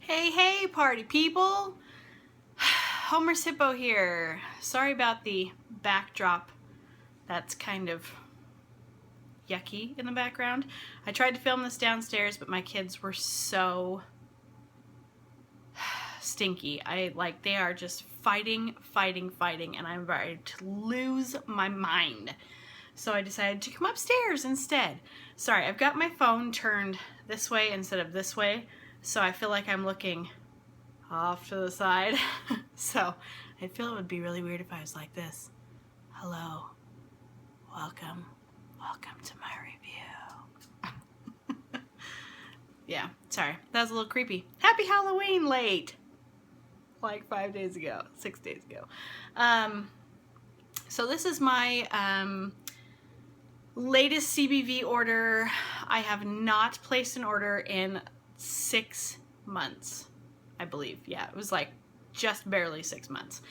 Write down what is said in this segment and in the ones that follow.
Hey, hey, party people! Homer's Hippo here. Sorry about the backdrop. That's kind of yucky in the background. I tried to film this downstairs, but my kids were so stinky. They are just fighting, and I'm ready to lose my mind. So I decided to come upstairs instead. Sorry, I've got my phone turned this way instead of this way, so I feel like I'm looking off to the side. So I feel it would be really weird if I was like this. Hello, welcome to my review. Yeah, sorry, that was a little creepy. Happy Halloween late! Like 6 days ago. So this is my latest CBV order. I have not placed an order in 6 months, I believe. Yeah, it was like just barely 6 months.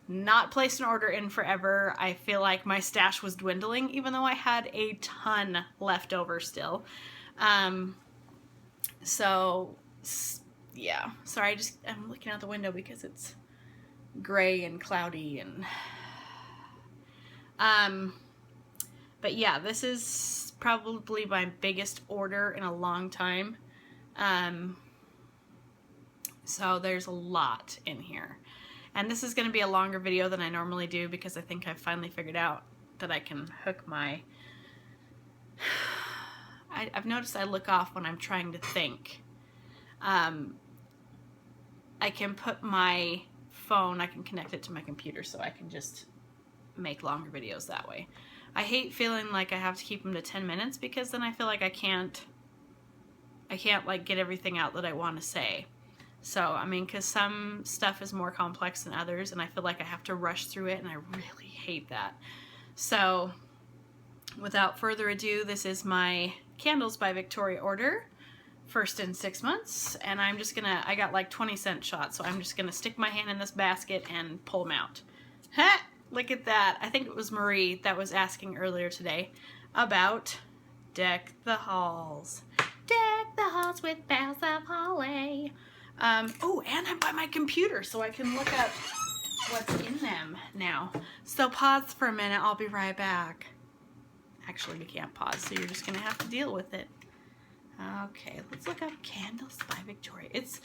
Not placed an order in forever. I feel like my stash was dwindling, even though I had a ton left over still. So yeah, sorry, I'm looking out the window because it's gray and cloudy and but yeah, this is probably my biggest order in a long time. So there's a lot in here. And this is going to be a longer video than I normally do because I think I've finally figured out that I can hook my... I've noticed I look off when I'm trying to think. I can put my phone, I can connect it to my computer so I can just make longer videos that way. I hate feeling like I have to keep them to 10 minutes because then I feel like I can't like get everything out that I want to say. So, I mean, because some stuff is more complex than others, and I feel like I have to rush through it, and I really hate that. So, without further ado, this is my Candles by Victoria order, first in 6 months, and I'm just gonna, I got like 20-cent shots, so I'm just gonna stick my hand in this basket and pull them out. Ha! Look at that. I think it was Marie that was asking earlier today about Deck the Halls. Deck the halls with boughs of holly. Oh, and I'm by my computer, so I can look up what's in them now. So pause for a minute, I'll be right back. Actually, we can't pause, so you're just gonna have to deal with it. Okay, let's look up Candles by Victoria. It's,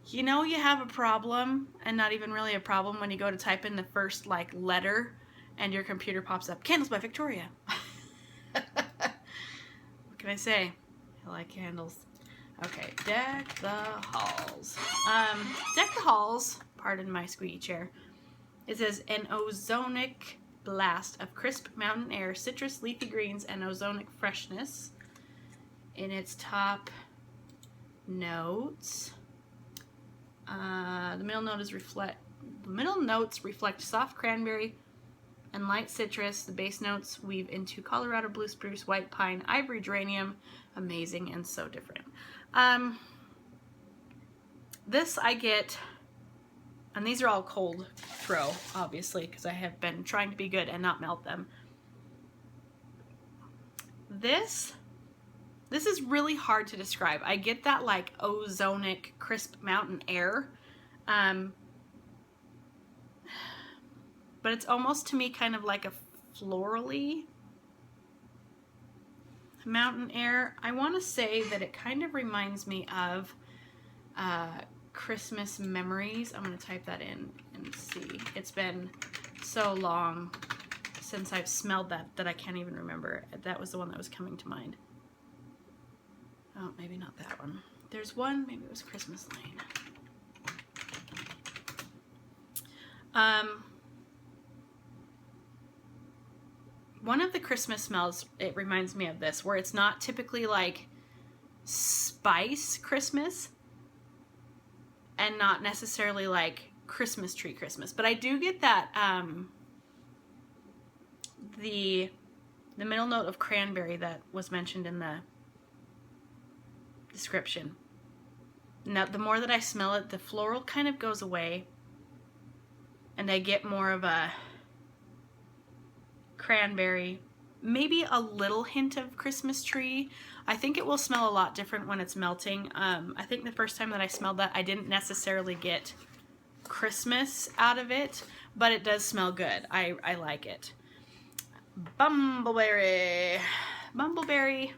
you know, you have a problem, and not even really a problem, when you go to type in the first, like, letter, and your computer pops up, Candles by Victoria. What can I say? I like candles. Okay, Deck the Halls. Deck the Halls, pardon my squeaky chair. It says an ozonic blast of crisp mountain air, citrus, leafy greens, and ozonic freshness in its top notes. The middle notes reflect soft cranberry and light citrus. The base notes weave into Colorado blue spruce, white pine, ivory geranium. Amazing and so different. This I get, and these are all cold throw, obviously, because I have been trying to be good and not melt them. This is really hard to describe. I get that like ozonic crisp mountain air, but it's almost to me kind of like a florally mountain air. I want to say that it kind of reminds me of Christmas memories. I'm going to type that in and see. It's been so long since I've smelled that I can't even remember. That was the one that was coming to mind. Oh, maybe not that one. There's one, maybe it was Christmas Lane. One of the Christmas smells, it reminds me of this, where it's not typically like spice Christmas and not necessarily like Christmas tree Christmas, but I do get that the middle note of cranberry that was mentioned in the description. Now, the more that I smell it, the floral kind of goes away, and I get more of a cranberry maybe a little hint of Christmas tree. I think it will smell a lot different when it's melting. I think the first time that I smelled that, I didn't necessarily get Christmas out of it, but it does smell good. I like it. Bumbleberry. Bumbleberry.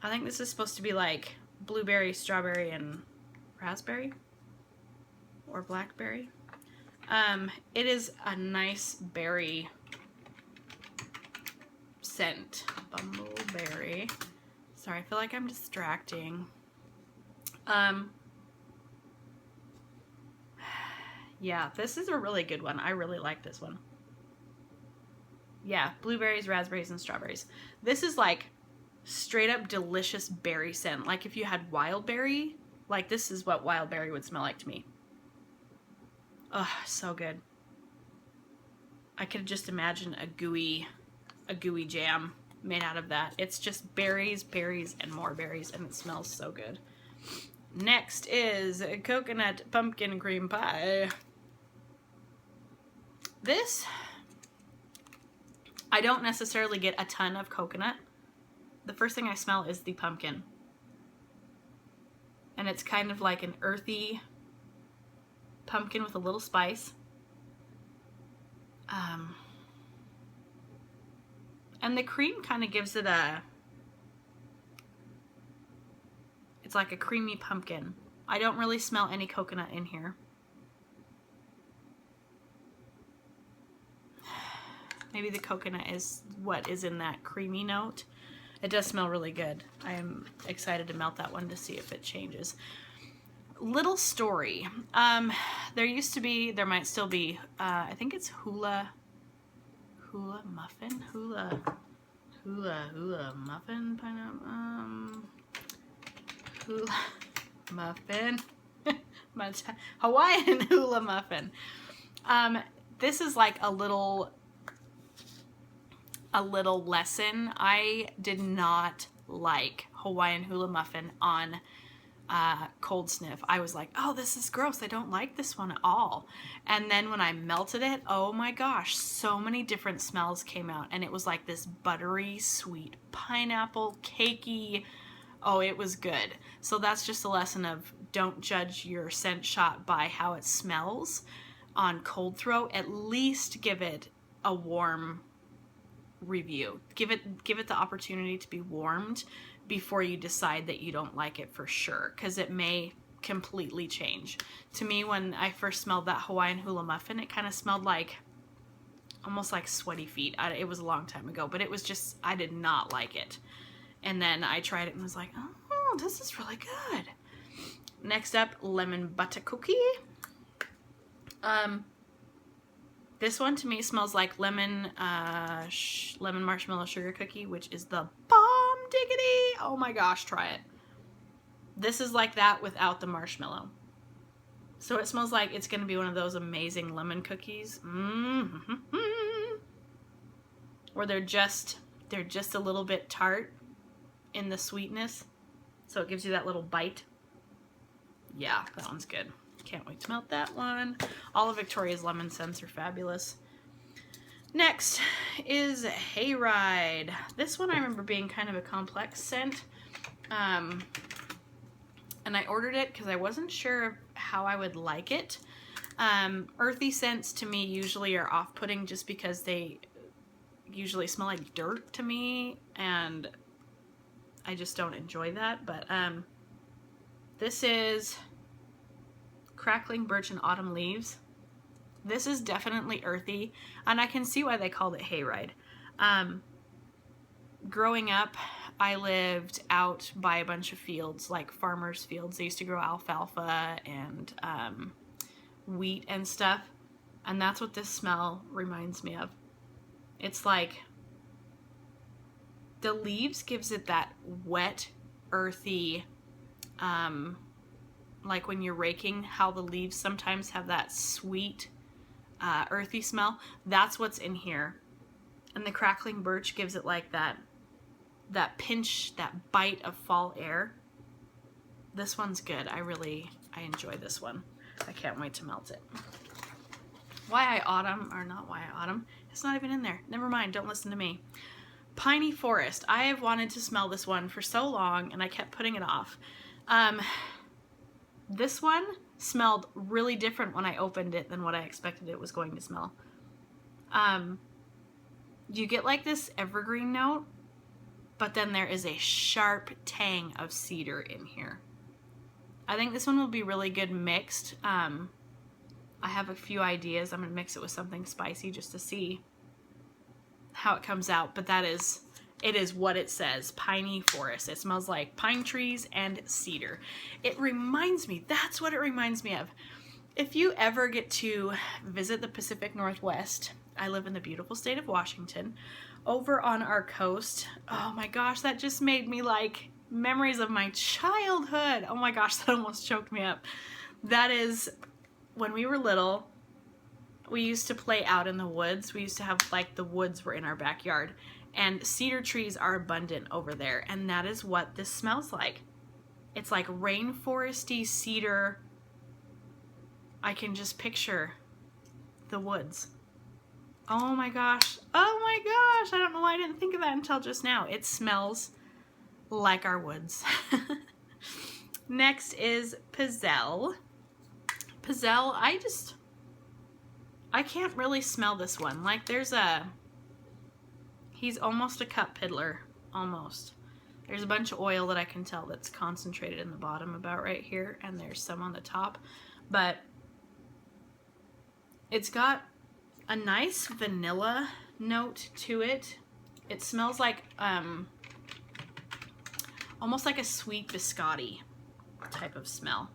I think this is supposed to be like blueberry, strawberry, and raspberry. Or blackberry. It is a nice berry scent. Bumbleberry. Sorry, I feel like I'm distracting. Yeah, this is a really good one. I really like this one. Yeah, blueberries, raspberries, and strawberries. This is like straight up delicious berry scent. Like if you had wild berry, like this is what wild berry would smell like to me. Oh, so good. I could just imagine a gooey jam made out of that. It's just berries, berries, and more berries, and it smells so good. Next is coconut pumpkin cream pie. This, I don't necessarily get a ton of coconut. The first thing I smell is the pumpkin. And it's kind of like an earthy pumpkin with a little spice. And the cream kind of gives it it's like a creamy pumpkin. I don't really smell any coconut in here. Maybe the coconut is what is in that creamy note. It does smell really good. I am excited to melt that one to see if it changes. Little story. There might still be, I think it's hula muffin? Hula muffin pineapple, hula muffin. Hawaiian hula muffin. This is like a little lesson. I did not like Hawaiian hula muffin on cold sniff. I was like, oh, this is gross. I don't like this one at all. And then when I melted it, oh my gosh, so many different smells came out. And it was like this buttery, sweet pineapple, cakey. Oh, it was good. So that's just a lesson of don't judge your scent shot by how it smells on cold throw. At least give it a warm review. Give it the opportunity to be warmed before you decide that you don't like it for sure, because it may completely change. To me, when I first smelled that Hawaiian hula muffin, it kind of smelled like almost like sweaty feet. It was a long time ago, but it was just, I did not like it. And then I tried it and was like, oh, this is really good. Next up, lemon butter cookie. This one to me smells like lemon marshmallow sugar cookie, which is the bomb diggity. Oh my gosh, try it. This is like that without the marshmallow. So it smells like it's going to be one of those amazing lemon cookies. Where they're just a little bit tart in the sweetness. So it gives you that little bite. Yeah, that one's good. Can't wait to melt that one. All of Victoria's lemon scents are fabulous. Next is Hayride. This one I remember being kind of a complex scent. And I ordered it because I wasn't sure how I would like it. Earthy scents to me usually are off-putting just because they usually smell like dirt to me, and I just don't enjoy that. But this is Crackling Birch and Autumn Leaves. This is definitely earthy, and I can see why they called it Hayride. Growing up, I lived out by a bunch of fields, like farmers' fields. They used to grow alfalfa and wheat and stuff, and that's what this smell reminds me of. It's like the leaves gives it that wet, earthy, like when you're raking, how the leaves sometimes have that sweet, earthy smell. That's what's in here. And the crackling birch gives it like that pinch, that bite of fall air. This one's good. I enjoy this one. I can't wait to melt it. Why I autumn, or not why I autumn, it's not even in there. Never mind, don't listen to me. Piney Forest. I have wanted to smell this one for so long, and I kept putting it off. This one smelled really different when I opened it than what I expected it was going to smell. You get like this evergreen note, but then there is a sharp tang of cedar in here. I think this one will be really good mixed. I have a few ideas. I'm going to mix it with something spicy just to see how it comes out, but it is what it says, Piney Forest. It smells like pine trees and cedar. It reminds me, that's what it reminds me of. If you ever get to visit the Pacific Northwest, I live in the beautiful state of Washington, over on our coast, oh my gosh, that just made me like memories of my childhood. Oh my gosh, that almost choked me up. That is, when we were little, we used to play out in the woods. We used to have, like, the woods were in our backyard, and cedar trees are abundant over there, and that is what this smells like. It's like rainforesty cedar. I can just picture the woods. Oh my gosh. Oh my gosh. I don't know why I didn't think of that until just now. It smells like our woods. Next is Pizzello. Pizzello, I can't really smell this one. Like, he's almost a cup piddler. Almost. There's a bunch of oil that I can tell that's concentrated in the bottom about right here, and there's some on the top. But it's got a nice vanilla note to it. It smells like almost like a sweet biscotti type of smell.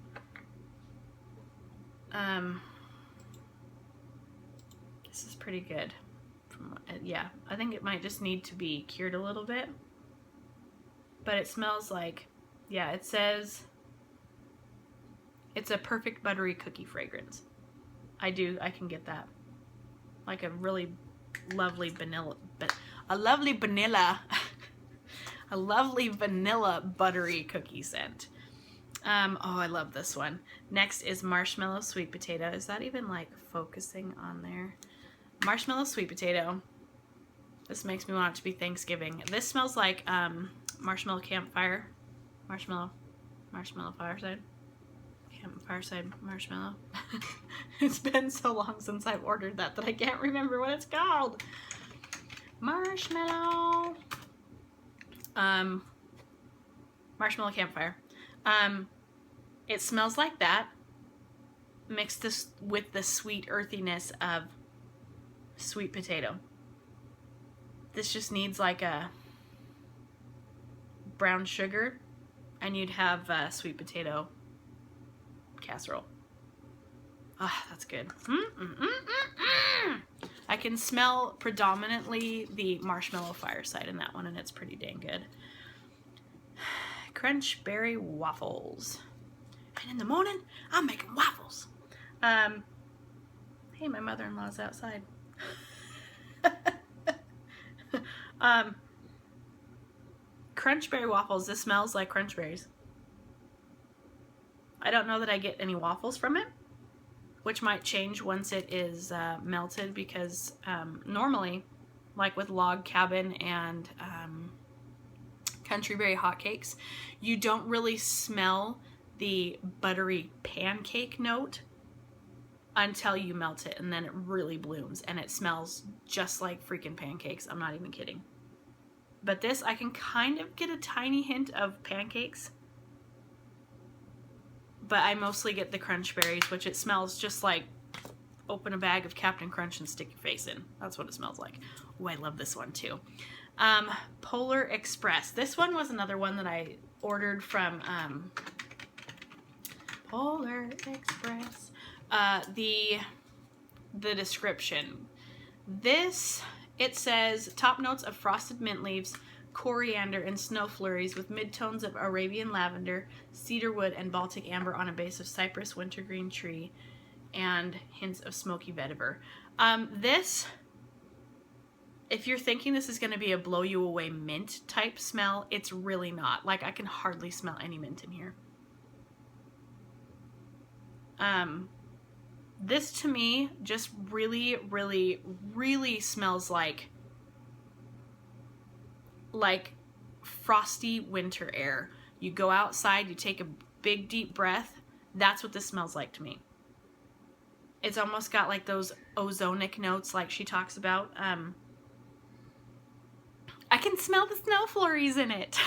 This is pretty good. Yeah, I think it might just need to be cured a little bit. But it smells like, yeah, it says it's a perfect buttery cookie fragrance. I can get that. Like a really lovely vanilla, a lovely vanilla buttery cookie scent. Oh, I love this one. Next is Marshmallow Sweet Potato. Is that even like focusing on there? Marshmallow Sweet Potato. This makes me want it to be Thanksgiving. This smells like marshmallow campfire. Marshmallow fireside. Fireside marshmallow. It's been so long since I've ordered that I can't remember what it's called. Marshmallow. Marshmallow campfire. It smells like that, mixed this with the sweet earthiness of sweet potato. This just needs like a brown sugar, and you'd have sweet potato casserole. Ah, that's good. I can smell predominantly the marshmallow fireside in that one, and it's pretty dang good. Crunch berry waffles. And in the morning, I'm making waffles. Hey, my mother-in-law's outside. Crunch berry waffles. This smells like crunch berries. I don't know that I get any waffles from it, which might change once it is melted, because normally, like with log cabin and country berry hotcakes, you don't really smell the buttery pancake note until you melt it, and then it really blooms and it smells just like freaking pancakes. I'm not even kidding. But this, I can kind of get a tiny hint of pancakes, but I mostly get the crunch berries, which it smells just like open a bag of Captain Crunch and stick your face in. That's what it smells like. Oh, I love this one too. Polar Express. This one was another one that I ordered from Polar Express. The description. This, it says, top notes of frosted mint leaves, coriander, and snow flurries with mid-tones of Arabian lavender, cedarwood, and Baltic amber on a base of cypress, wintergreen tree, and hints of smoky vetiver. This, if you're thinking this is going to be a blow you away mint type smell, it's really not. Like, I can hardly smell any mint in here. This to me just really, really, really smells like like frosty winter air. You go outside, you take a big deep breath. That's what this smells like to me. It's almost got like those ozonic notes like she talks about. I can smell the snow flurries in it.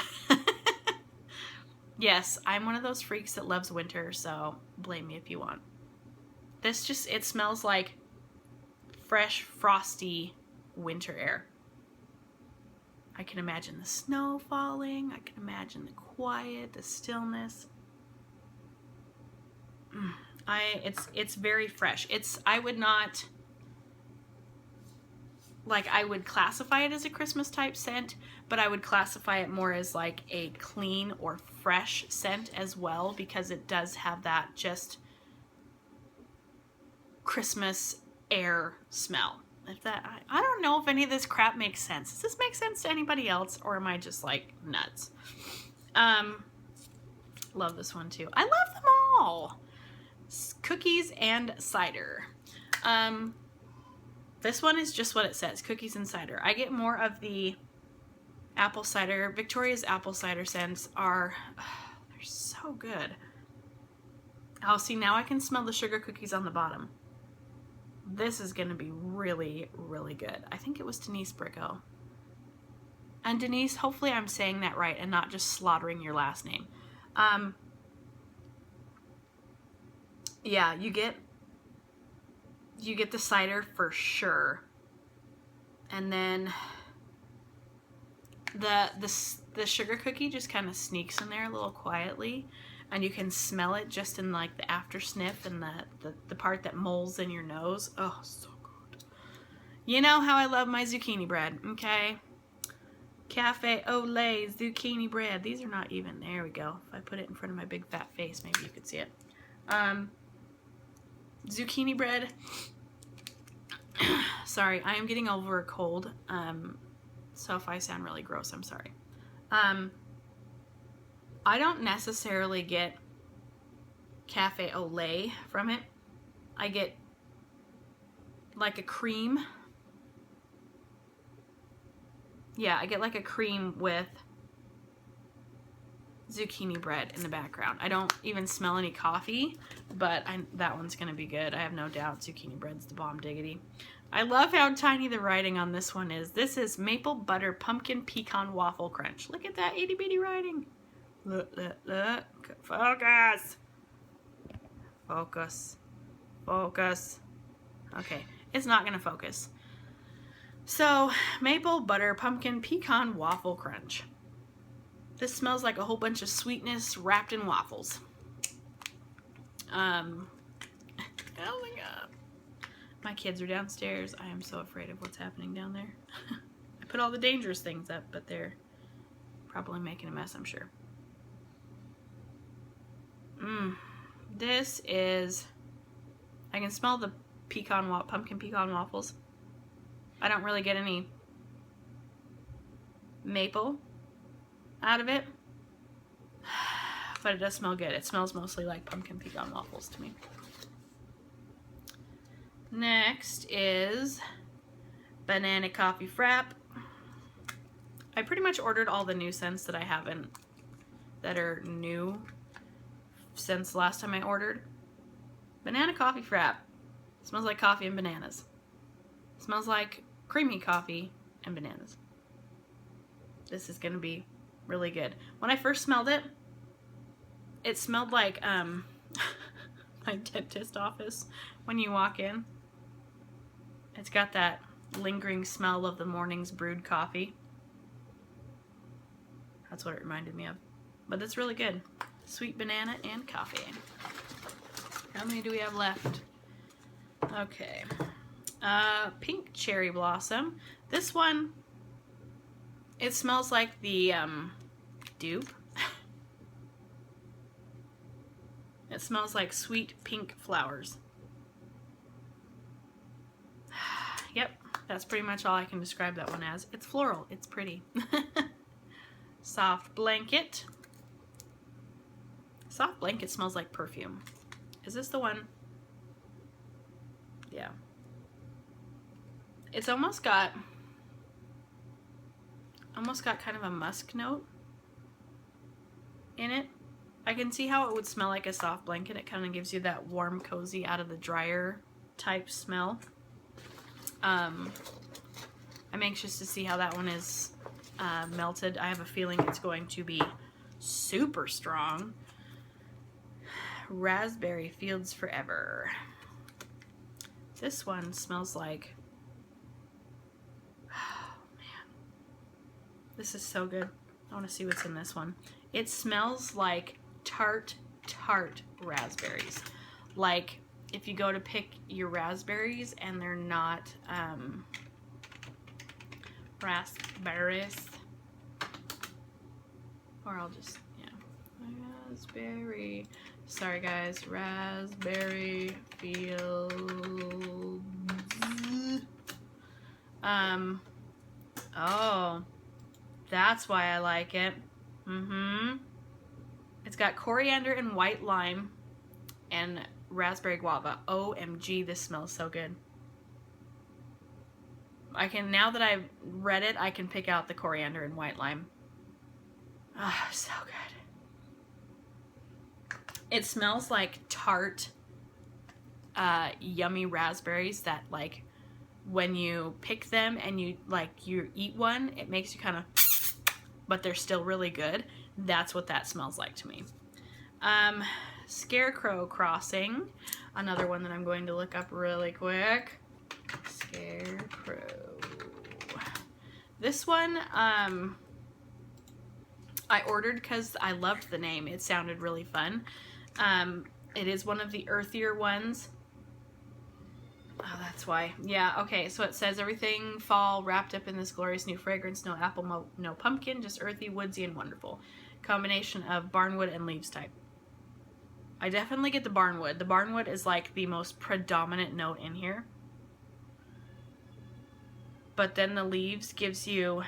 Yes, I'm one of those freaks that loves winter, so blame me if you want. This just, it smells like fresh, frosty winter air. I can imagine the snow falling. I can imagine the quiet, the stillness. It's very fresh. I would not, like, I would classify it as a Christmas type scent, but I would classify it more as like a clean or fresh scent as well, because it does have that just Christmas air smell. If that, I don't know if any of this crap makes sense. Does this make sense to anybody else, or am I just like nuts? Love this one too. I love them all. Cookies and cider. This one is just what it says, cookies and cider. I get more of the apple cider. Victoria's apple cider scents are, they're so good. Oh, see, now I can smell the sugar cookies on the bottom. This is going to be really, really good. I think it was Denise Bricko. And Denise, hopefully I'm saying that right and not just slaughtering your last name. Yeah, you get the cider for sure. And then the sugar cookie just kind of sneaks in there a little quietly, and you can smell it just in like the after sniff and the part that molds in your nose. Oh, so good. You know how I love my zucchini bread, okay? Cafe au lait zucchini bread. These are not even, there we go. If I put it in front of my big fat face, maybe you could see it. Zucchini bread. Sorry, I am getting over a cold. So if I sound really gross, I'm sorry. I don't necessarily get cafe au lait from it. I get like a cream. Yeah, I get like a cream with zucchini bread in the background. I don't even smell any coffee, but that one's gonna be good. I have no doubt zucchini bread's the bomb diggity. I love how tiny the writing on this one is. This is maple butter pumpkin pecan waffle crunch. Look at that itty bitty writing. Look, look, look. Focus. Focus. Focus. Okay, it's not gonna focus. So, maple butter pumpkin pecan waffle crunch. This smells like a whole bunch of sweetness wrapped in waffles. Oh my god. My kids are downstairs. I am so afraid of what's happening down there. I put all the dangerous things up, but they're probably making a mess, I'm sure. This is, I can smell the pumpkin pecan waffles. I don't really get any maple out of it, but it does smell good. It smells mostly like pumpkin pecan waffles to me. Next is banana coffee frappe. I pretty much ordered all the new scents that I haven't, that are new since the last time I ordered. Banana coffee frappe. Smells like coffee and bananas. Smells like creamy coffee and bananas. This is gonna be really good. When I first smelled it, it smelled like my dentist office when you walk in. It's got that lingering smell of the morning's brewed coffee. That's what it reminded me of. But it's really good. Sweet banana and coffee. How many do we have left? Okay. Pink cherry blossom. This one, it smells like the dupe. It smells like sweet pink flowers. Yep, that's pretty much all I can describe that one as. It's floral. It's pretty. Soft blanket. Soft blanket smells like perfume. Is this the one? Yeah. It's almost got almost got kind of a musk note in it. I can see how it would smell like a soft blanket. It kind of gives you that warm, cozy, out of the dryer type smell. I'm anxious to see how that one is melted. I have a feeling it's going to be super strong. Raspberry Fields Forever. This one smells like, oh man, this is so good. I want to see what's in this one. It smells like tart raspberries. Like if you go to pick your raspberries and they're not raspberries, or I'll just, yeah, raspberry, sorry guys, Raspberry Fields. Oh, that's why I like it. It's got coriander and white lime and raspberry guava. OMG, this smells so good. I can, now that I've read it, I can pick out the coriander and white lime. Ah, so good. It smells like tart, yummy raspberries that, like, when you pick them and you eat one, it makes you kind of, but they're still really good. That's what that smells like to me. Scarecrow Crossing, another one that I'm going to look up really quick. Scarecrow. This one, I ordered because I loved the name. It sounded really fun. It is one of the earthier ones. Oh, that's why. Yeah, okay, so it says everything fall wrapped up in this glorious new fragrance. No apple, no pumpkin, just earthy, woodsy, and wonderful. Combination of barnwood and leaves type. I definitely get the barnwood. The barnwood is like the most predominant note in here. But then the leaves gives you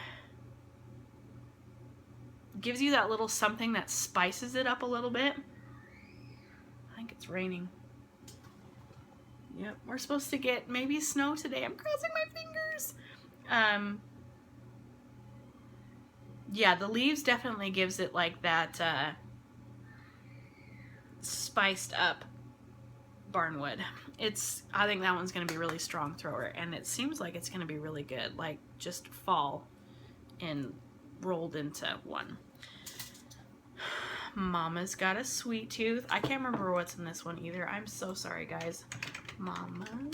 that little something that spices it up a little bit. I think it's raining. Yep, we're supposed to get maybe snow today. I'm crossing my fingers. Yeah, the leaves definitely gives it like that spiced up barnwood. I think that one's going to be really strong thrower, and it seems like it's going to be really good, like just fall and rolled into one. Mama's Got a Sweet Tooth. I can't remember what's in this one either. I'm so sorry, guys. Mama's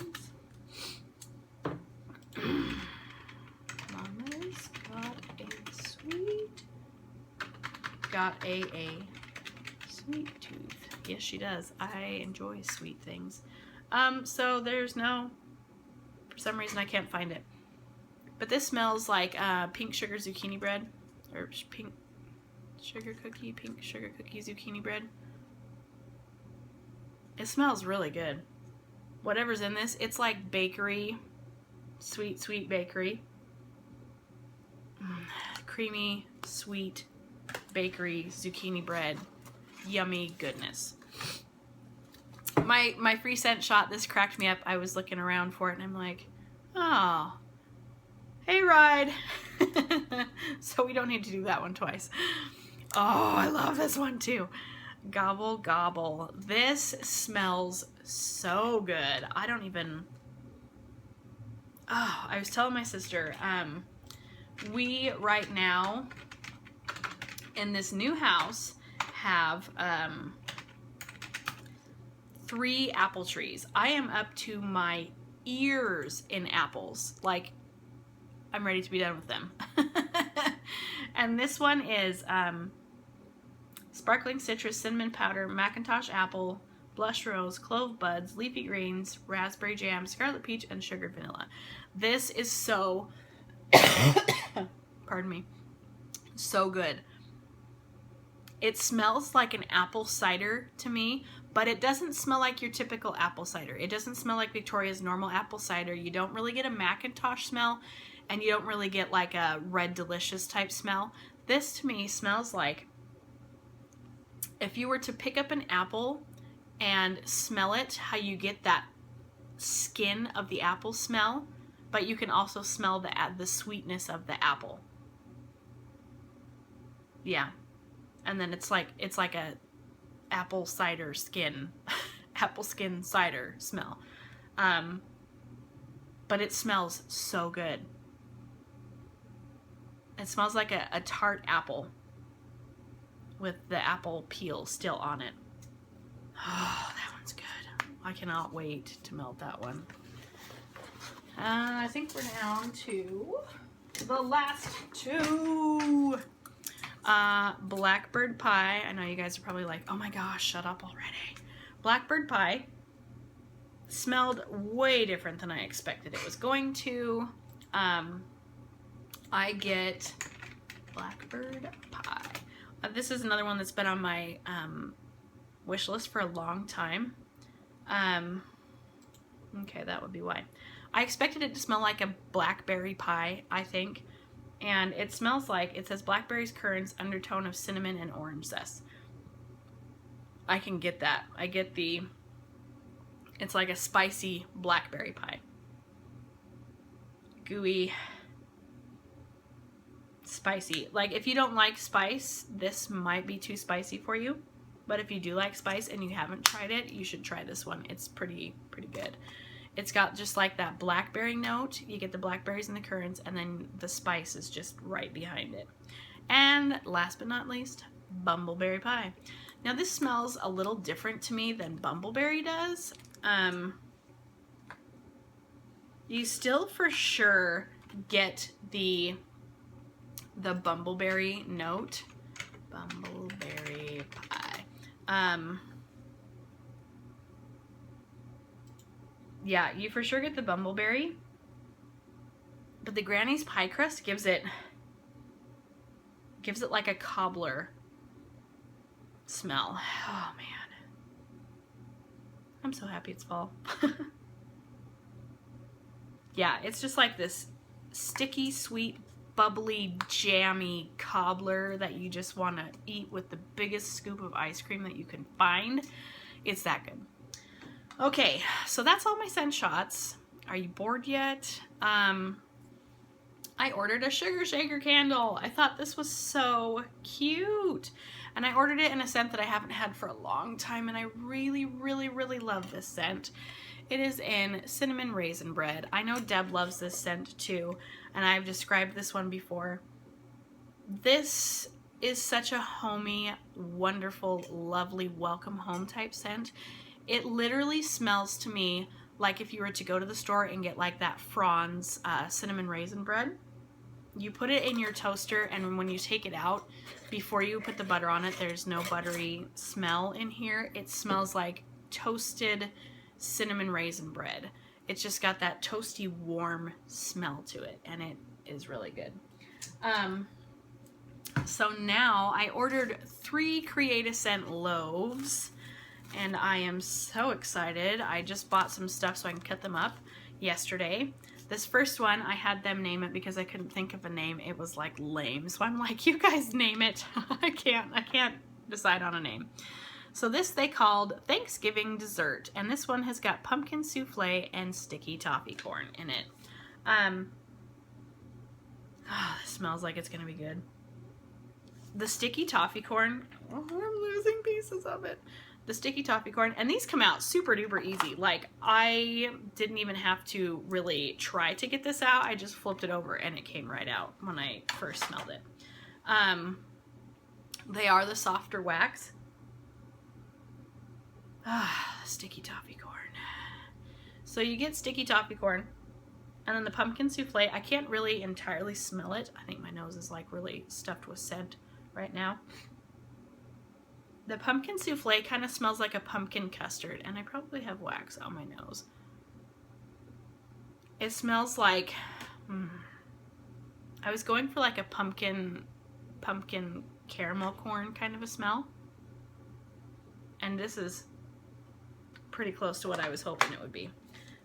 got a sweet tooth. Yes, she does. I enjoy sweet things. So there's no, for some reason I can't find it. But this smells like pink sugar zucchini bread, or pink sugar cookie zucchini bread. It smells really good. Whatever's in this, it's like bakery, sweet bakery. Creamy, sweet bakery zucchini bread. Yummy goodness. My free scent shot, this cracked me up. I was looking around for it and I'm like, oh, Hayride. So we don't need to do that one twice. Oh, I love this one too. Gobble Gobble. This smells so good. I don't even... Oh, I was telling my sister, we right now in this new house have 3 apple trees. I am up to my ears in apples. Like, I'm ready to be done with them. And this one is sparkling citrus, cinnamon powder, Macintosh apple, blush rose, clove buds, leafy greens, raspberry jam, scarlet peach, and sugared vanilla. This is so, pardon me, so good. It smells like an apple cider to me, but it doesn't smell like your typical apple cider. It doesn't smell like Victoria's normal apple cider. You don't really get a Macintosh smell, and you don't really get like a Red Delicious type smell. This to me smells like if you were to pick up an apple and smell it, how you get that skin of the apple smell, but you can also smell the sweetness of the apple. Yeah. And then it's like a apple cider skin, apple skin cider smell. But it smells so good. It smells like a tart apple with the apple peel still on it. Oh, that one's good. I cannot wait to melt that one. I think we're down to the last two. Blackbird Pie. I know you guys are probably like, oh my gosh, shut up already. Blackbird Pie smelled way different than I expected it was going to. I get Blackbird Pie. This is another one that's been on my wish list for a long time. Okay, that would be why. I expected it to smell like a blackberry pie, I think. And it smells like, it says blackberries, currants, undertone of cinnamon, and orange zest. I can get that. I get the, it's like a spicy blackberry pie. Gooey, spicy. Like, if you don't like spice, this might be too spicy for you. But if you do like spice and you haven't tried it, you should try this one. It's pretty good. It's got just like that blackberry note. You get the blackberries and the currants, and then the spice is just right behind it. And last but not least, Bumbleberry Pie. Now this smells a little different to me than Bumbleberry does. You still for sure get the Bumbleberry note. Bumbleberry Pie. Yeah, you for sure get the Bumbleberry, but the Granny's pie crust gives it like a cobbler smell. Oh man, I'm so happy it's fall. Yeah, it's just like this sticky, sweet, bubbly, jammy cobbler that you just want to eat with the biggest scoop of ice cream that you can find. It's that good. Okay, so that's all my scent shots. Are you bored yet? I ordered a sugar shaker candle. I thought this was so cute. And I ordered it in a scent that I haven't had for a long time, and I really, really, really love this scent. It is in cinnamon raisin bread. I know Deb loves this scent too, and I've described this one before. This is such a homey, wonderful, lovely, welcome home type scent. It literally smells to me like if you were to go to the store and get like that Franz cinnamon raisin bread. You put it in your toaster, and when you take it out, before you put the butter on it, there's no buttery smell in here. It smells like toasted cinnamon raisin bread. It's just got that toasty, warm smell to it, and it is really good. So now I ordered 3 Create a Scent loaves, and I am so excited. I just bought some stuff so I can cut them up yesterday. This first one, I had them name it because I couldn't think of a name. It was like lame. So I'm like, you guys name it. I can't decide on a name. So this they called Thanksgiving Dessert. And this one has got pumpkin souffle and sticky toffee corn in it. This smells like it's going to be good. The sticky toffee corn, oh, I'm losing pieces of it. The sticky toffee corn, and these come out super duper easy. Like, I didn't even have to really try to get this out. I just flipped it over and it came right out when I first smelled it. They are the softer wax. Sticky toffee corn. So you get sticky toffee corn, and then the pumpkin souffle. I can't really entirely smell it. I think my nose is like really stuffed with scent right now. The pumpkin souffle kind of smells like a pumpkin custard, and I probably have wax on my nose. It smells like, I was going for like a pumpkin caramel corn kind of a smell. And this is pretty close to what I was hoping it would be.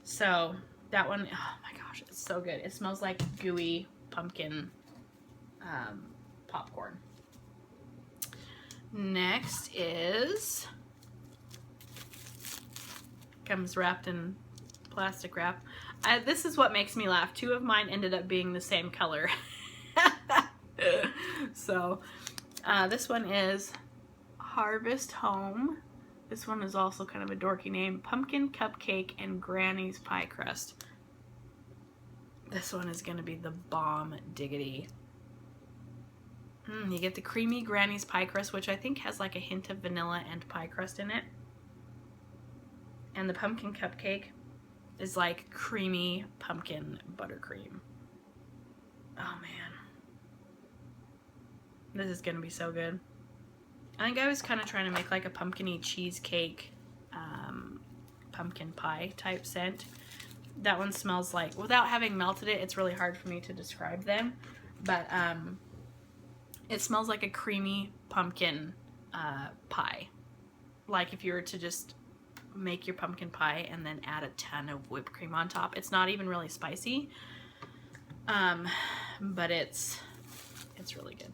So that one, oh my gosh, it's so good. It smells like gooey pumpkin popcorn. Next is, comes wrapped in plastic wrap. This is what makes me laugh. 2 of mine ended up being the same color. So This one is Harvest Home. This one is also kind of a dorky name. Pumpkin Cupcake and Granny's Pie Crust. This one is going to be the bomb diggity. You get the creamy Granny's Pie Crust, which I think has like a hint of vanilla and pie crust in it. And the pumpkin cupcake is like creamy pumpkin buttercream. Oh man. This is going to be so good. I think I was kind of trying to make like a pumpkin-y cheesecake, pumpkin pie type scent. That one smells like, without having melted it, it's really hard for me to describe them. But it smells like a creamy pumpkin pie. Like if you were to just make your pumpkin pie and then add a ton of whipped cream on top. It's not even really spicy, but it's really good.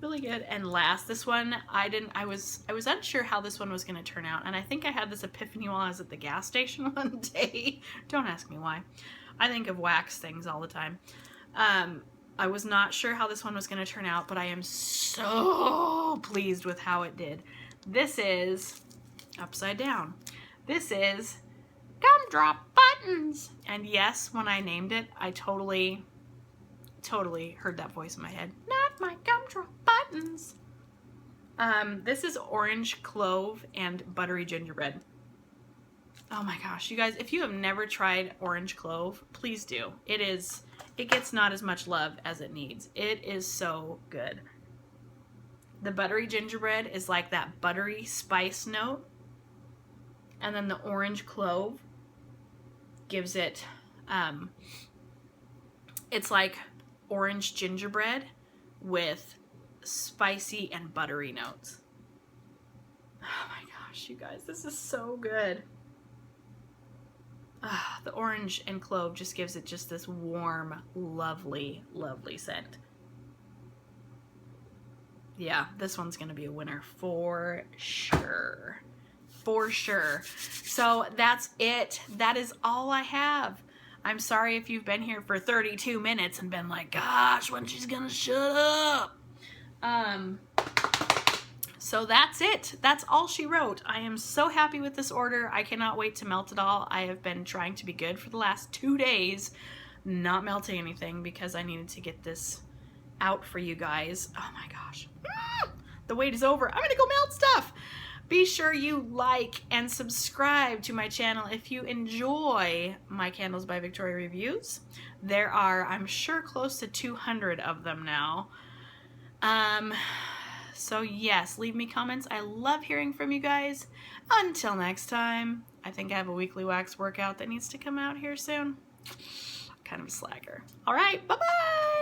Really good. And last, this one, I was unsure how this one was going to turn out, and I think I had this epiphany while I was at the gas station one day. Don't ask me why. I think of wax things all the time. I was not sure how this one was going to turn out, but I am so pleased with how it did. This is upside down. This is Gumdrop Buttons. And yes, when I named it, I totally heard that voice in my head. Not my gumdrop buttons. This is orange clove and buttery gingerbread. Oh my gosh, you guys, if you have never tried orange clove, please do. It gets not as much love as it needs. It is so good. The buttery gingerbread is like that buttery spice note. And then the orange clove gives it, it's like orange gingerbread with spicy and buttery notes. Oh my gosh, you guys, this is so good. The orange and clove just gives it just this warm, lovely, lovely scent. Yeah, this one's gonna be a winner for sure. For sure. So that's it. That is all I have. I'm sorry if you've been here for 32 minutes and been like, gosh, when she's gonna shut up. So that's it. That's all she wrote. I am so happy with this order. I cannot wait to melt it all. I have been trying to be good for the last 2 days, not melting anything because I needed to get this out for you guys. Oh my gosh. The wait is over. I'm gonna go melt stuff. Be sure you like and subscribe to my channel if you enjoy my Candles by Victoria reviews. There are, I'm sure, close to 200 of them now. So yes, leave me comments. I love hearing from you guys. Until next time, I think I have a weekly wax workout that needs to come out here soon. Kind of a slacker. All right, bye-bye!